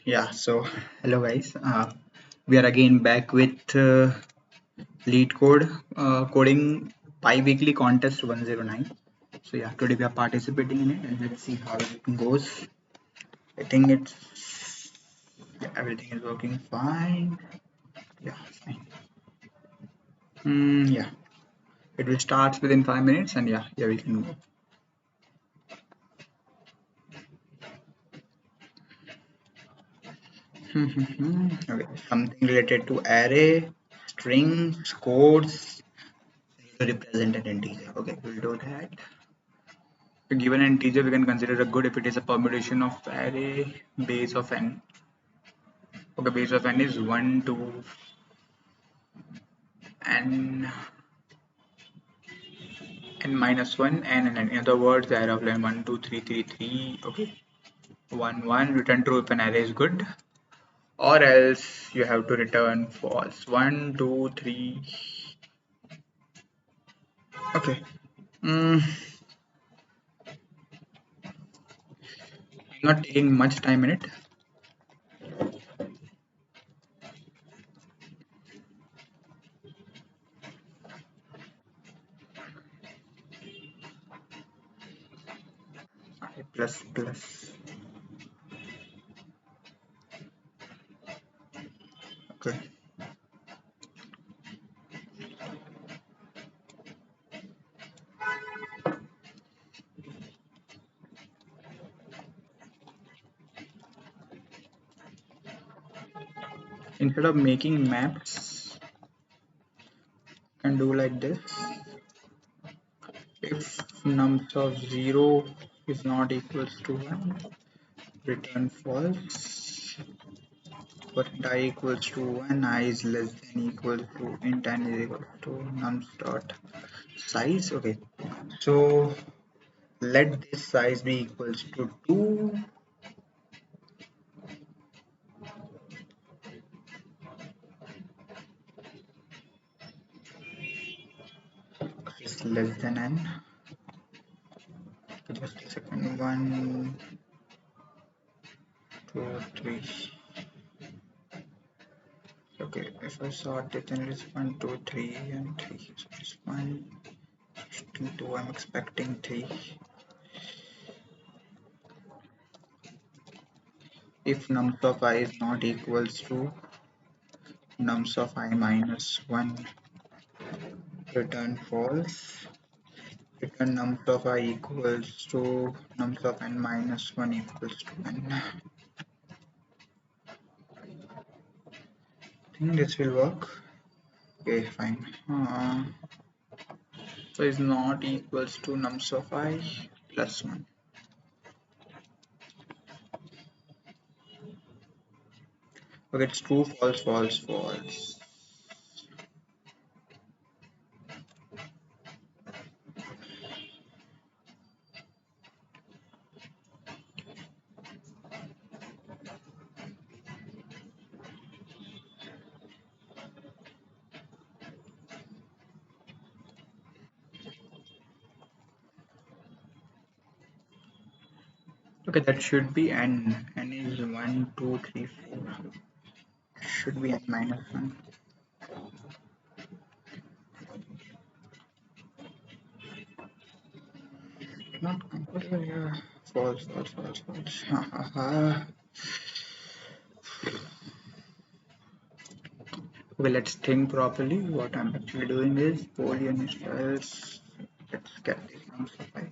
Yeah, so hello guys. We are again back with lead code coding Biweekly Contest 109. So yeah, today we are participating in it and let's see how it goes. I think everything is working fine. Yeah, fine. Yeah, it will start within 5 minutes and yeah, we can go. Okay, something related to array, strings, codes to represent an integer. Okay, we'll do that. Given an integer, we can consider a good if it is a permutation of array base of n. Okay, base of n is 1 to n n minus 1 and n. In other words, the array of line 1 2 3 3 3. Okay, 1 1 return true if an array is good, or else you have to return false. 1 2 3. Okay. Mm, I'm not taking much time in it. Plus plus. Okay. Instead of making maps, I can do like this. If nums of 0 is not equals to 1, return false. But I equals to 1, I is less than equal to int n is equal to nums dot size. Okay, so let this size be equals to 2. Is less than n. Just a second. 1 2 3. Okay, if I sort it, then it's 1 2 3 and 3. So it's 1 2. I'm expecting 3. If nums of I is not equals to nums of I minus 1, return false. Return nums of I equals to nums of n minus 1 equals to n. I think this will work. Okay, fine. So is not equals to nums of I plus 1. Okay, it's true, false, false, false. Okay, that should be n. N is 1 2 3 4. Should be n minus 1. Not comfortable here. False, false, false, false. Okay, let's think properly. What I'm actually doing is Boolean styles. Let's get this nums of I.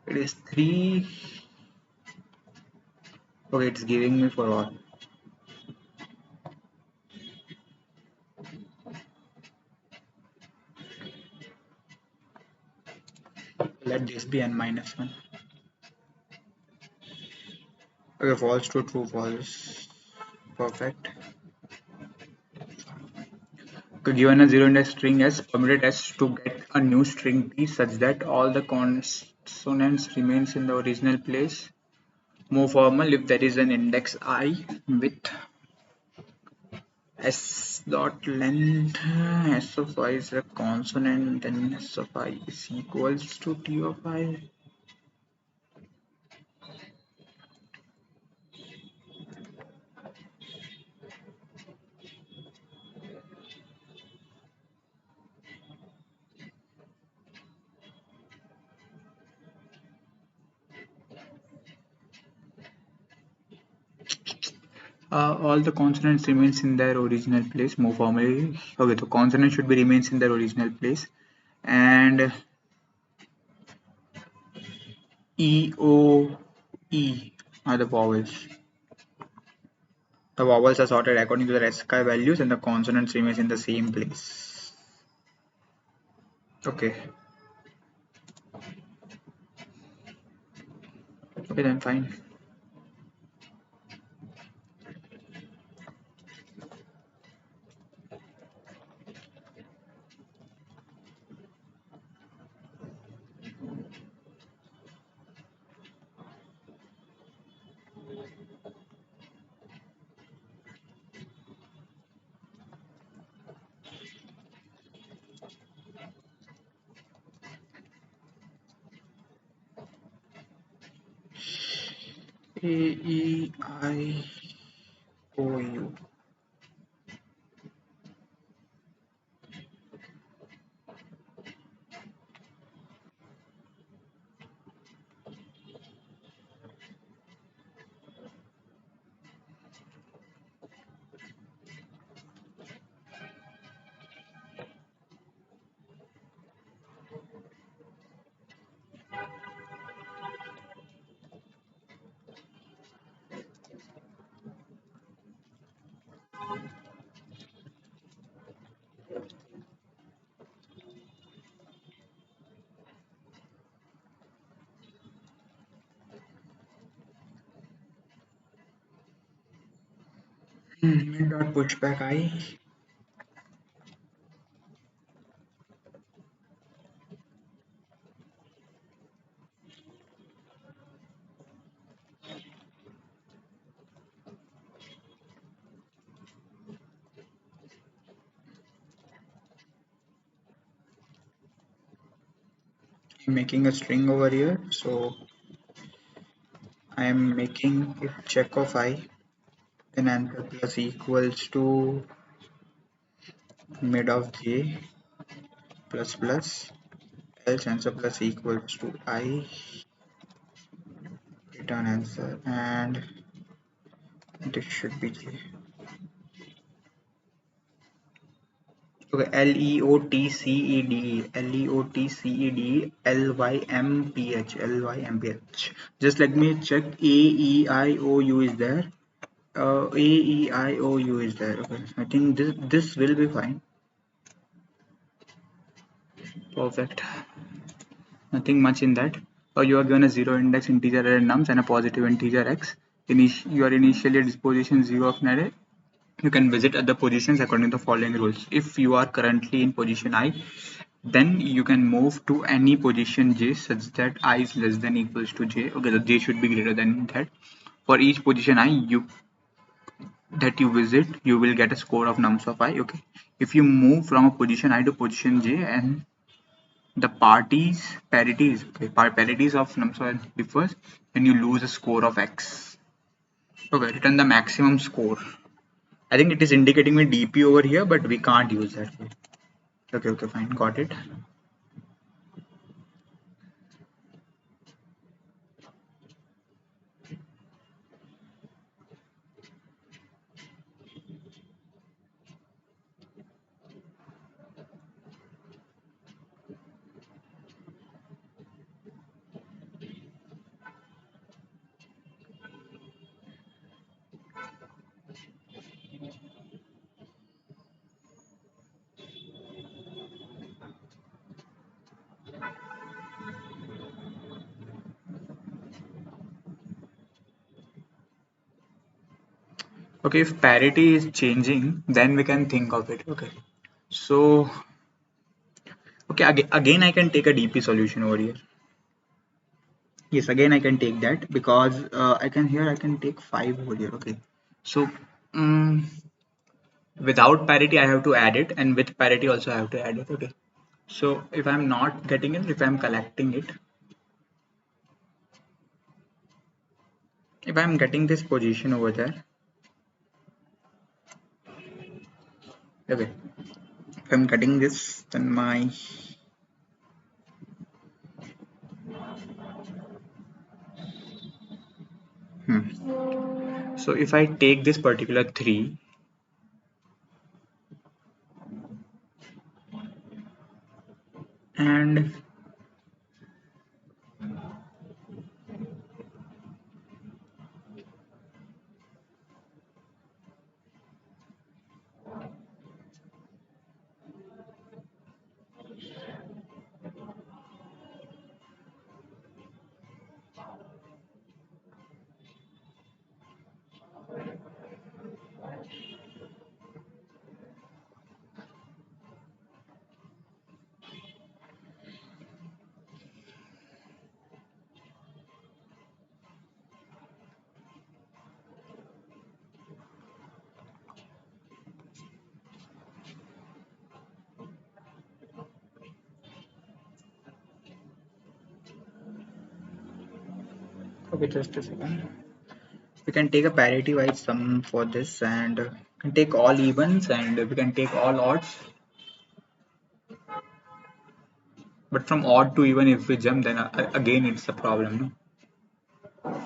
It is 3. Okay, it's giving me for all. Let this be n minus 1. Okay, false to true, false. Perfect. Okay, given a 0 index string s, permitted s to get a new string p such that all the consonants remains in the original place. More formal if there is an index I with s dot length. S of I is a consonant, then s of I is equals to t of I. All the consonants remains in their original place. More formally, okay, the consonant should be remains in their original place, and E, O, E are the vowels. The vowels are sorted according to their ASCII values, and the consonants remains in the same place. Okay. Okay, then fine. A, E, I, O, U. Mid dot pushback I. I'm making a string over here, so I am making if check of I, then answer plus equals to mid of J plus plus, else answer plus equals to I, return answer, and this should be J. Okay, LEOTCEDE, Just let me check. AEIOU is there. AEIOU is there. Okay, I think this will be fine. Perfect. Nothing much in that. You are given a zero index integer array nums and a positive integer x. You are initially at position 0 of an array. You can visit other positions according to the following rules. If you are currently in position I, then you can move to any position j such that I is less than equals to j. Okay, so j should be greater than that. For each position I that you visit, you will get a score of nums of I. Okay, if you move from a position I to position j and the parities of nums differs, then you lose a score of x. Okay, return the maximum score. I think it is indicating me dp over here, but we can't use that. Okay, fine, got it. Okay, if parity is changing, then we can think of it. Okay, so okay, again I can take a dp solution over here. Yes, again I can take that because I can take 5 over here. Okay, so without parity I have to add it, and with parity also I have to add it. Okay, so if I'm not getting it, if I'm collecting it, if I'm getting this position over there, okay, if I'm getting this, then my So if I take this particular 3 and okay, just a second. We can take a parity wise sum for this, and can take all evens, and we can take all odds. But from odd to even, if we jump, then again it's a problem, no?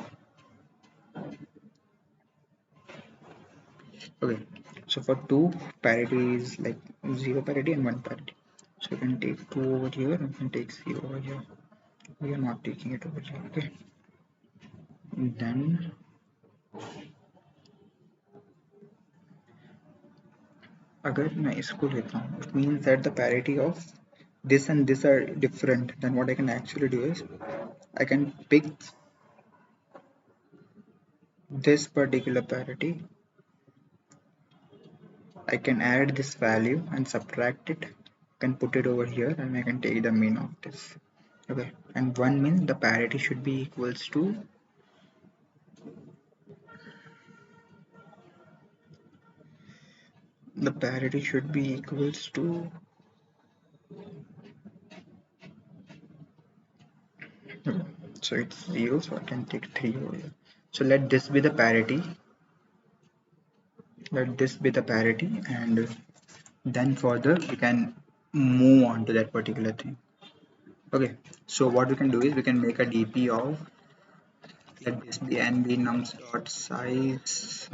Okay, so for 2, parity is like 0 parity and 1 parity. So you can take 2 over here and you can take 0 over here. We are not taking it over here. Okay, then अगर मैं इसको लेता हूँ, it means that the parity of this and this are different. Then what I can actually do is I can pick this particular parity, I can add this value and subtract it, can put it over here, and I can take the mean of this. Okay, and 1 means the parity should be equals to okay, so it's 0, so I can take 3 over here. So let this be the parity, and then further we can move on to that particular thing. Okay, so what we can do is we can make a dp of, let this be nb nums dot size.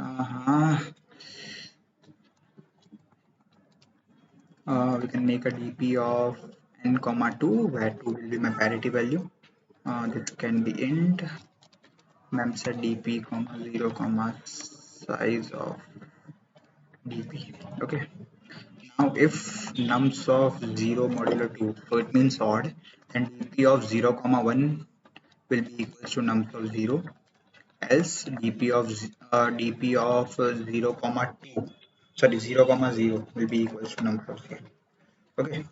We can make a dp of n comma 2, where 2 will be my parity value. This can be int mem set dp comma 0 comma size of dp. Okay, now if nums of 0 modulo 2, so it means odd, and dp of 0 comma 1 will be equals to nums of 0, else dp of 0 comma 2, sorry, 0 comma 0 will be equals to number of 0. Okay,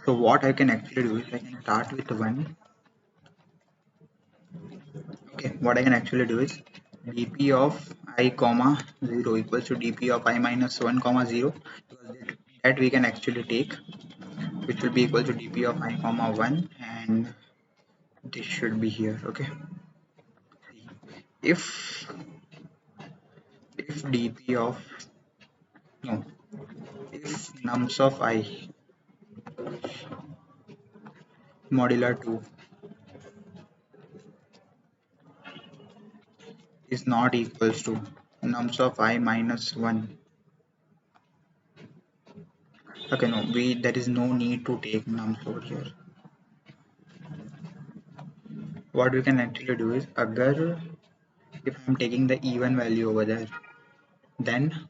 so what I can actually do is I can start with 1. Okay, what I can actually do is dp of I comma 0 equals to dp of I minus 1 comma 0, because that we can actually take, which will be equal to dp of I comma 1, and this should be here. Okay, if dp of, no, if nums of I modular 2 is not equals to nums of I minus 1. Okay, no, there is no need to take nums over here. What we can actually do is, agar if I'm taking the even value over there, then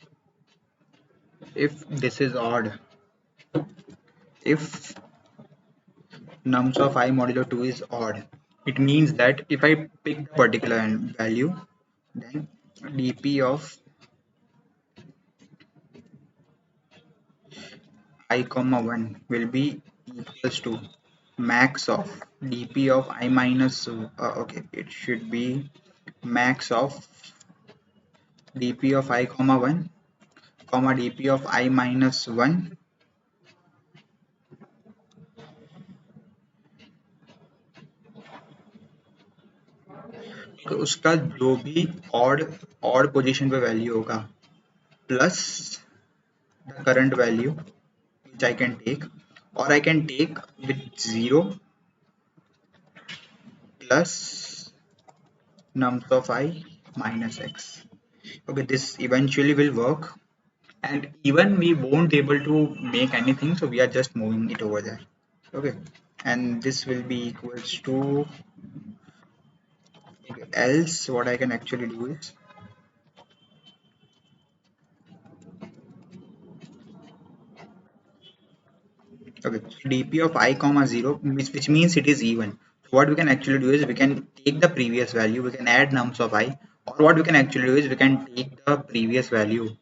if this is odd, if nums of I modulo 2 is odd, it means that if I pick the particular value, then dp of I comma 1 will be equals to max of dp of I minus, okay, it should be max of dp of I comma 1 comma dp of I minus 1, तो उसका जो भी odd position पे value होगा plus the current value which I can take, or I can take with 0 plus nums of I minus x. Okay, this eventually will work, and even we won't be able to make anything, so we are just moving it over there. Okay, and this will be equals to, okay, else what I can actually do is, okay, so dp of I comma 0, which means it is even. So what we can actually do is we can take the previous value, we can add nums of I, or what we can actually do is we can take the previous value,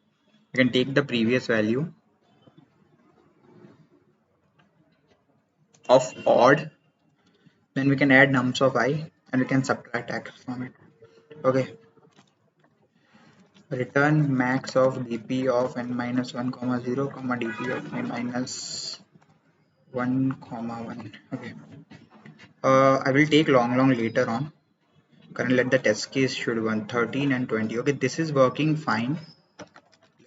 of odd, then we can add nums of I and we can subtract x from it. Okay, return max of dp of n minus 1 comma 0 comma dp of n minus 1 comma 1. Okay, I will take long later on. Currently let the test case should run 13 and 20. Okay, this is working fine.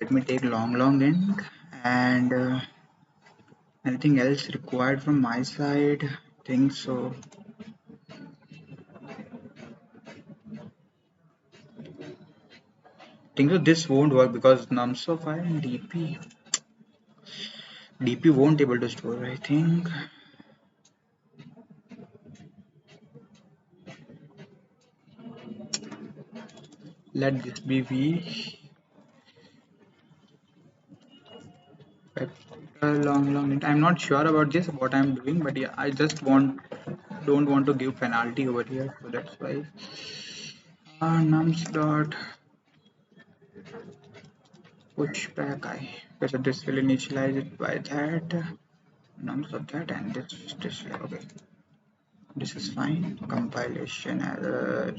Let me take long in, and anything else required from my side? Think so. Think so this won't work because nums of I and dp won't able to store, I think. Let this be v vector long. I'm not sure about this what I'm doing, but yeah, I just don't want to give penalty over here, so that's why nums dot push back I. Okay, so this will initialize it by that nums of that, and this okay, this is fine. Compilation error.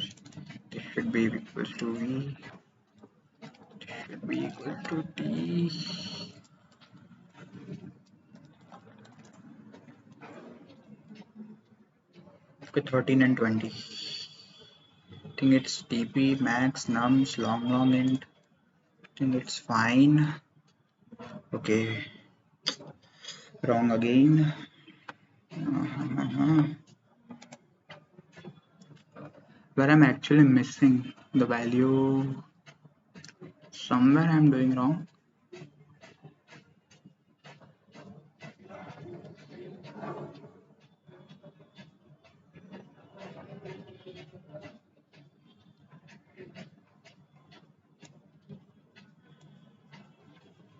This should be equal to v. This should be equal to t. Okay, 13 and 20. I think it's dp max nums long int. I think it's fine. Okay, wrong again. Where I'm actually missing the value, somewhere I'm doing wrong.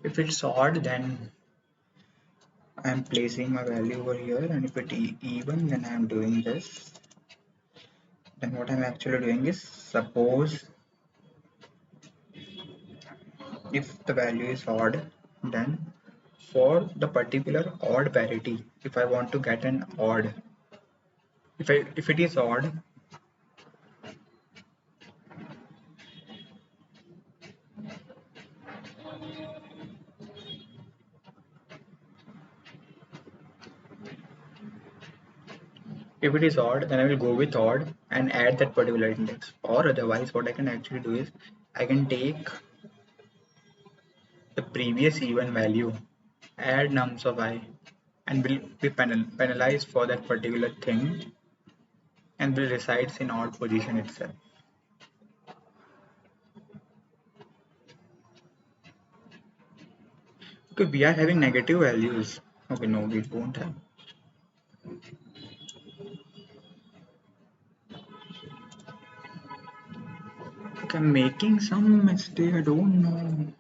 If it's odd, then I'm placing my value over here, and if it even, then I'm doing this. Then what I'm actually doing is, suppose if the value is odd, then for the particular odd parity, if I want to get an odd, if it is odd, then I will go with odd and add that particular index. Or otherwise, what I can actually do is I can take the previous even value, add nums of I, and will be penalized for that particular thing, and will resides in odd position itself. Okay, we are having negative values. Okay, no, we won't have. Okay, I'm making some mistake. I don't know.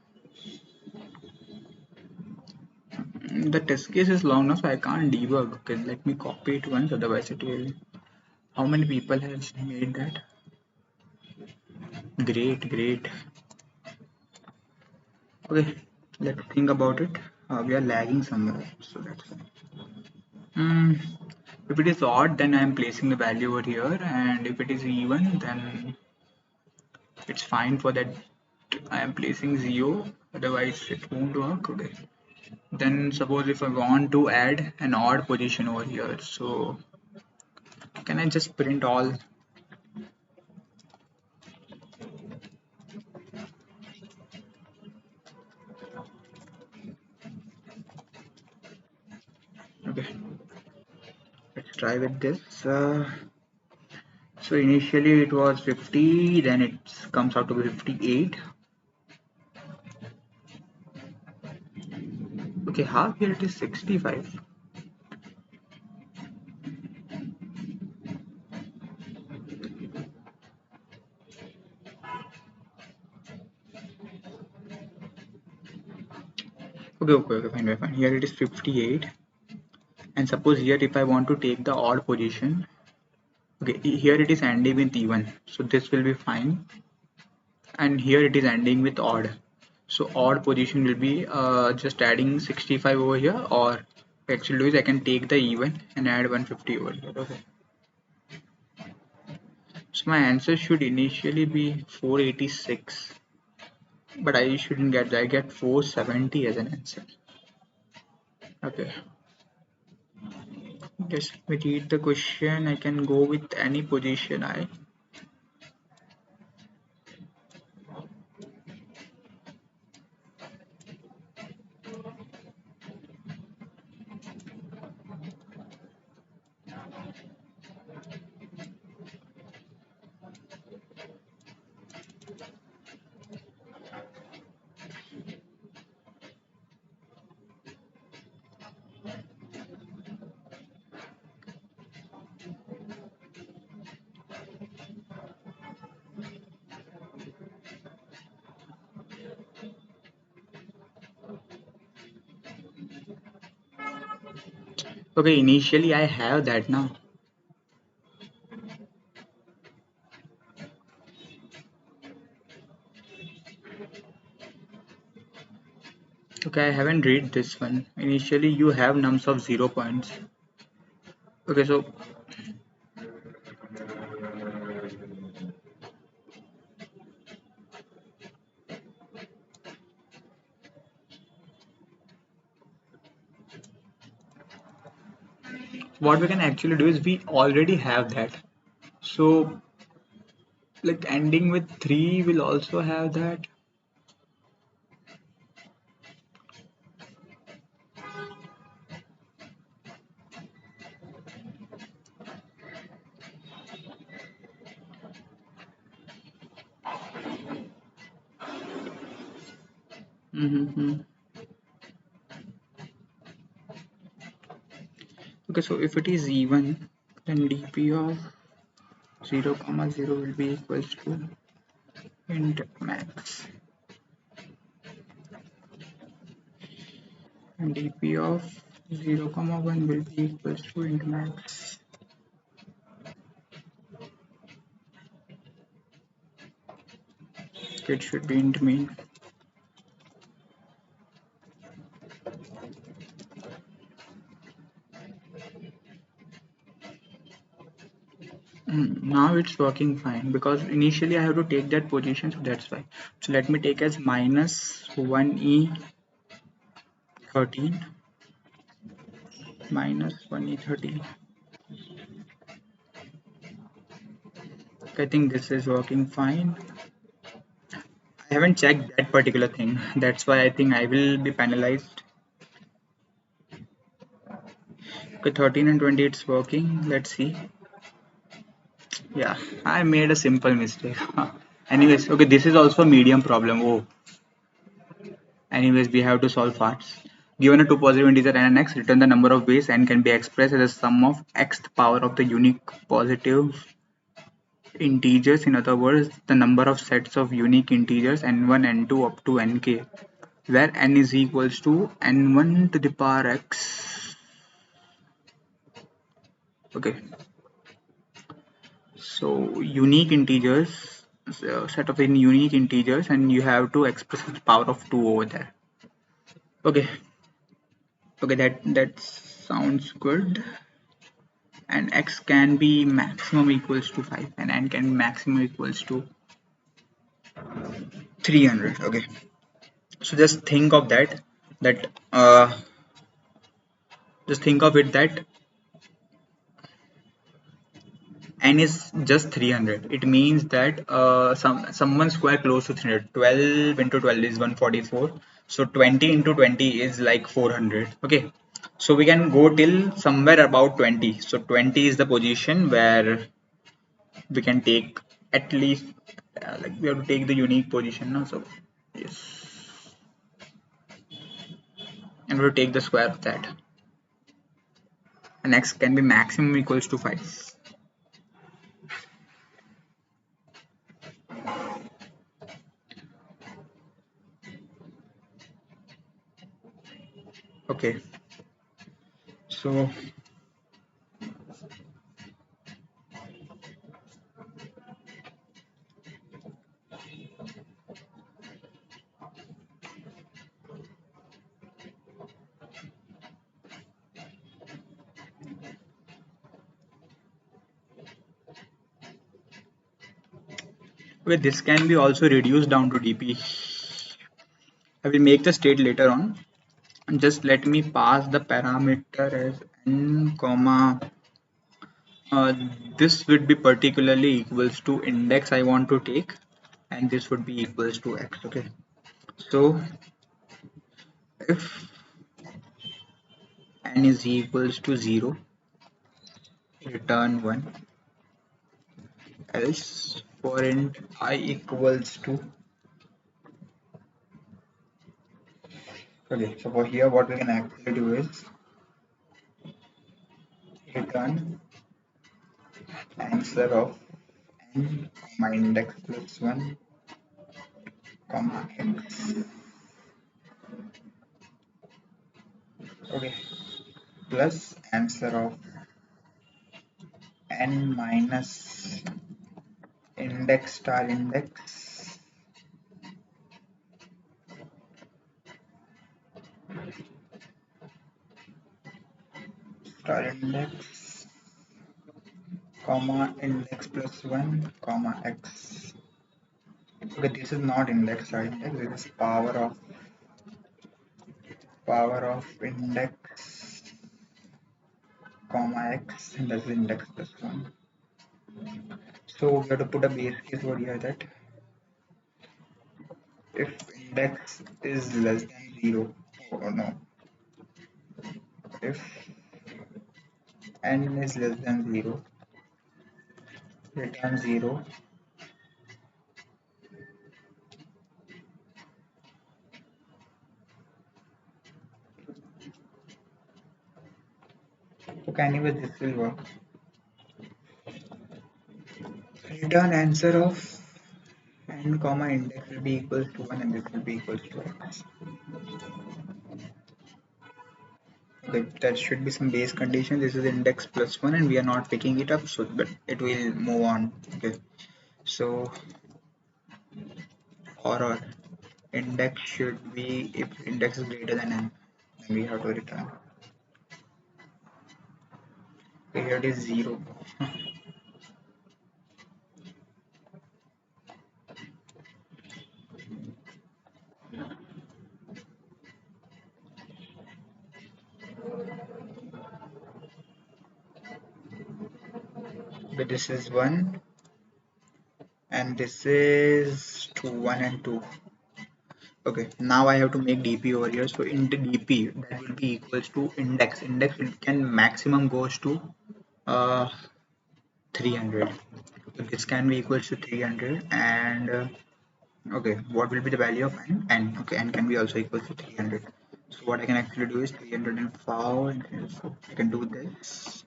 The test case is long enough, so I can't debug. Okay, let me copy it once, otherwise it will. How many people have made that? Great. Okay, let's think about it. We are lagging somewhere, so that's fine. If it is odd, then I am placing the value over here, and if it is even, then it's fine for that. I am placing 0, otherwise it won't work. Okay. Then suppose if I want to add an odd position over here, so can I just print all? Okay, let's try with this. So initially it was 50, then it comes out to be 58. Okay, half here it is 65. Okay, fine. Here it is 58. And suppose here if I want to take the odd position, okay, here it is ending with even. So this will be fine. And here it is ending with odd. So odd position will be just adding 65 over here, or actually do is I can take the even and add 150 over here. Okay. So my answer should initially be 486, but I shouldn't get that. I get 470 as an answer. Okay. Just let me read the question. I can go with any position. Okay, initially I have that now. Okay, I haven't read this one. Initially you have nums of 0 points. Okay, so what we can actually do is we already have that. So like ending with 3 will also have that. Mm-hmm. Okay, so if it is even, then dp of 0 comma 0 will be equals to int max, and dp of 0 comma 1 will be equals to int max. It should be int main. Now it's working fine because initially I have to take that position, so that's why. So let me take as minus 1e13 minus 1e13. I think this is working fine. I haven't checked that particular thing. That's why I think I will be penalized. Okay, 13 and 20 it's working. Let's see. Yeah, I made a simple mistake. Anyways, okay, this is also a medium problem. Oh, anyways, we have to solve parts. Given a two positive integer and an x, return the number of ways n can be expressed as a sum of x the power of the unique positive integers. In other words, the number of sets of unique integers n1, n2 up to nk, where n is equals to n1 to the power x. Okay, so unique integers, so set of unique integers, and you have to express the power of 2 over there. Okay, okay, that sounds good. And x can be maximum equals to 5 and n can be maximum equals to 300. Okay, so that just think of it that n is just 300. It means that someone square close to 300. 12 into 12 is 144, so 20 into 20 is like 400. Okay, so we can go till somewhere about 20. So 20 is the position where we can take at least like we have to take the unique position now. So yes, and we'll take the square of that. And x can be maximum equals to 5. Okay, so okay, this can be also reduced down to dp. I will make the state later on. Just let me pass the parameter as n comma this would be particularly equals to index I want to take, and this would be equals to x. Okay, so if n is equals to 0, return 1, else for int I equals to, okay, so for here what we can actually do is return answer of n comma index plus 1 comma x. Okay, plus answer of n minus index star index star index comma index plus 1 comma x. Okay, this is not index star index, this is power of index comma x, and that's index plus 1. So we have to put a base case over here that if index is less than 0, or no, if n is less than 0, return 0. Okay, anyway, this will work. Return answer of n comma index will be equals to 1, and this will be equals to x. Okay, there should be some base condition. This is index plus 1 and we are not picking it up, so but it will move on. Okay, so or index should be, if index is greater than n, then we have to return. Okay, here it is 0. But this is 1 and this is 2, 1 and 2. Okay, now I have to make dp over here. So in the dp, that will be equals to index. Index it can maximum goes to 300. So this can be equals to 300, and okay, what will be the value of n? N. Okay, n can be also equals to 300. So what I can actually do is 304. So I can do this.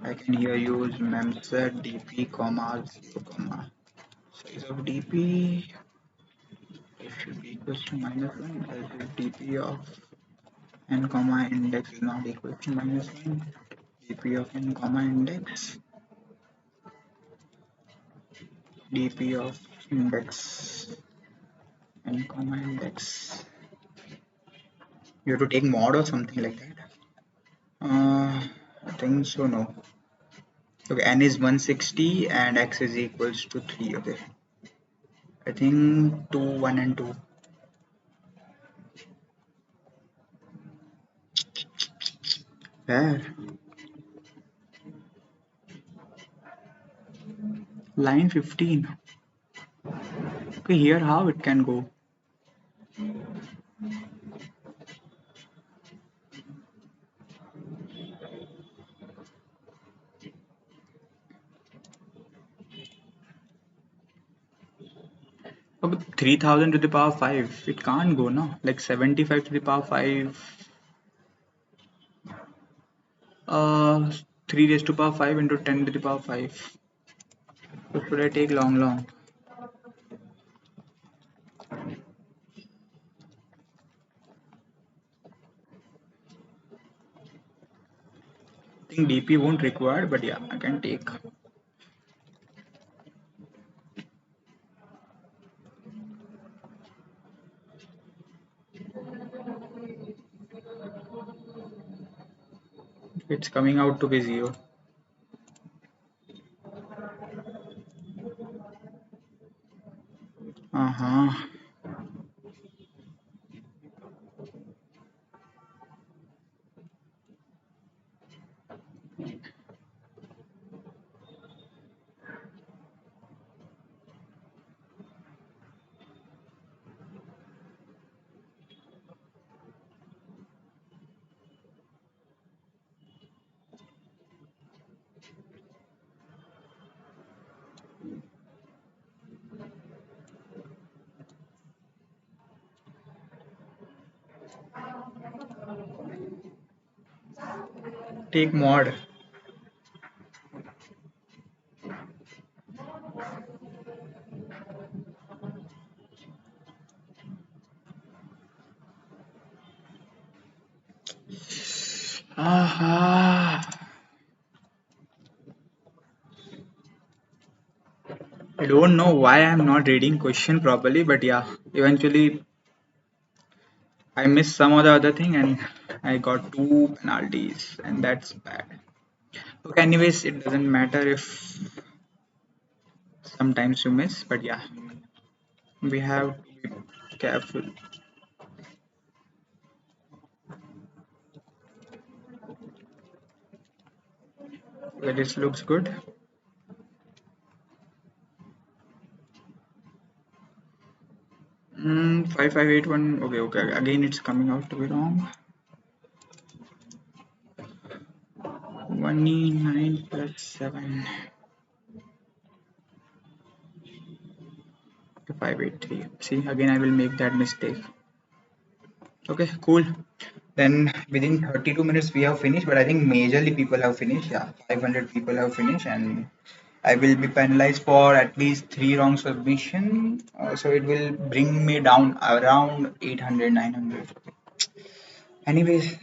I can here use memset dp comma 0 comma size of dp. It should be equals to -1, as if dp of n comma index is not equal to -1. dp of n comma index, dp of index n comma index. You have to take mod or something like that. I think so. No. Okay, n is 160 and x is equals to 3. Okay, I think 2, 1 and 2. Where? Line 15. Okay, here how it can go. Oh, but 3000 to the power 5, it can't go, no? Like 75 to the power 5, 3 raised to power 5 into 10 to the power 5. So should I take long, long? I think DP won't require, but yeah, I can take. It's coming out to be 0. Uh-huh. Take mod. Aha. I don't know why I'm not reading question properly, but yeah, eventually I missed some of the other thing and I got two penalties, and that's bad. Okay, anyways, it doesn't matter if sometimes you miss, but yeah, we have to be careful. Okay, this looks good. 5581. Okay, okay. Again, it's coming out to be wrong. 1e9 plus 7. 583. See, again, I will make that mistake. Okay, cool. Then within 32 minutes we have finished, but I think majorly people have finished. Yeah, 500 people have finished, and I will be penalized for at least three wrong submission. So it will bring me down around 800, 900. Anyways,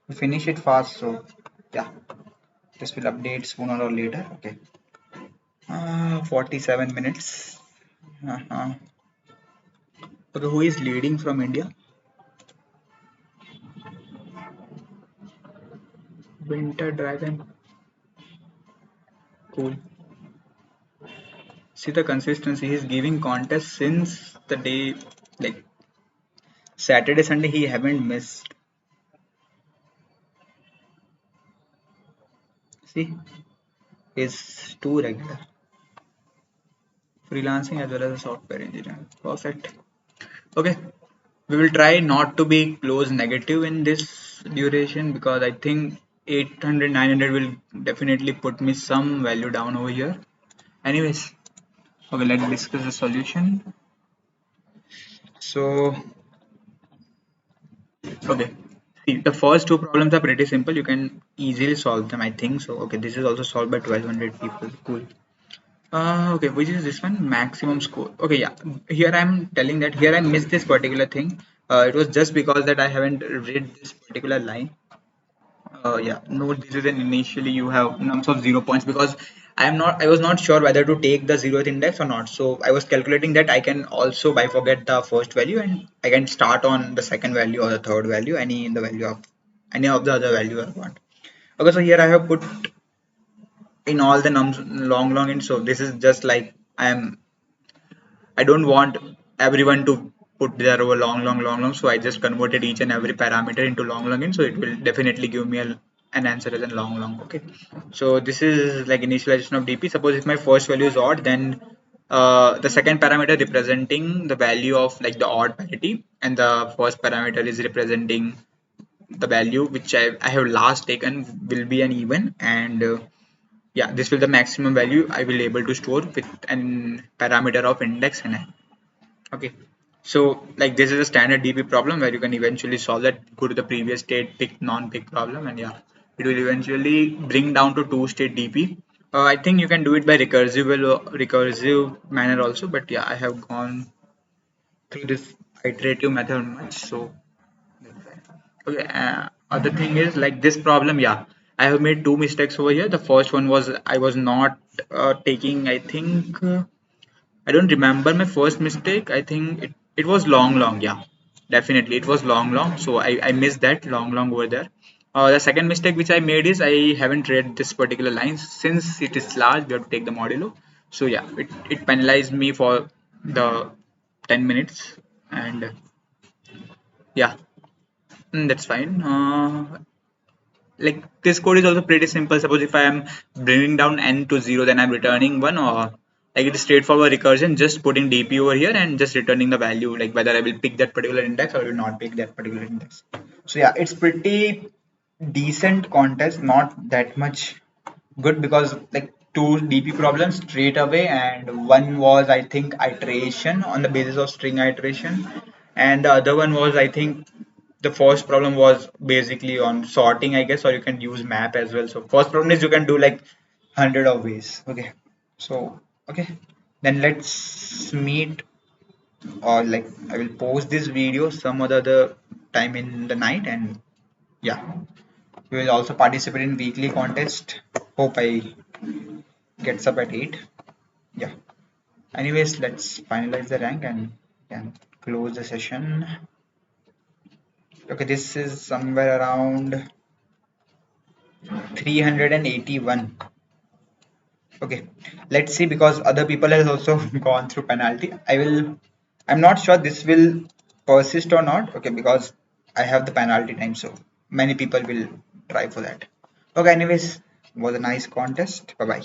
we finish it fast. So yeah, this will update sooner or later. Okay. 47 minutes. Uh-huh. Okay, who is leading from India? Winter Dragon. Cool. See the consistency. He's giving contest since the day, like Saturday, Sunday. He haven't missed. See, he's too regular. Freelancing as well as a software engineer. Perfect. Okay, we will try not to be close negative in this duration because I think 800, 900 will definitely put me some value down over here. Anyways, okay, let's discuss the solution. So, okay. See, the first two problems are pretty simple. You can easily solve them, I think. So, okay, this is also solved by 1200 people. Cool. Okay, which is this one? Maximum score. Okay, yeah. Here I'm telling that here I missed this particular thing. It was just because that I haven't read this particular line. Yeah, no, this is an initially you have nums of 0 points because I was not sure whether to take the 0th index or not. So I was calculating that I can also by forget the first value and I can start on the second value or the third value, any in the value of any of the other value I want. Okay, so here I have put in all the nums long in. So this is just like I don't want everyone to put their over long. So I just converted each and every parameter into long in. So it will definitely give me an answer as a long. Okay. So this is like initialization of DP. Suppose if my first value is odd, then the second parameter representing the value of like the odd parity, and the first parameter is representing the value which I have last taken will be an even, and yeah, this will the maximum value I will able to store with an parameter of index n. Okay, so like this is a standard DB problem where you can eventually solve that. Go to the previous state, pick non-pick problem, and yeah, it will eventually bring down to two-state DP. I think you can do it by recursive manner also, but yeah, I have gone through this iterative method much, so okay. Other thing is like this problem, yeah, I have made two mistakes over here. The first one was I was not taking, I think. I don't remember my first mistake. I think it was long. Yeah, definitely. It was long. So I missed that long over there. The second mistake which I made is I haven't read this particular line. Since it is large, we have to take the modulo. So yeah, it penalized me for the 10 minutes. And yeah, that's fine. Like this code is also pretty simple. Suppose if I am bringing down n to 0, then I'm returning 1, or like it is straightforward recursion, just putting dp over here and just returning the value, like whether I will pick that particular index or will not pick that particular index. So yeah, it's pretty decent contest, not that much good, because like two DP problems straight away, and one was I think iteration on the basis of string iteration, and the other one was I think the first problem was basically on sorting, I guess, or you can use map as well. So first problem is you can do like 100 of ways. Okay, so okay, then let's meet, or like I will post this video some other time in the night, and yeah, we will also participate in weekly contest. Hope I gets up at 8. Yeah. Anyways, let's finalize the rank and can close the session. Okay, this is somewhere around 381. Okay, let's see, because other people has also gone through penalty. I'm not sure this will persist or not. Okay, because I have the penalty time, so many people will try for that. Okay, anyways, was a nice contest. Bye bye.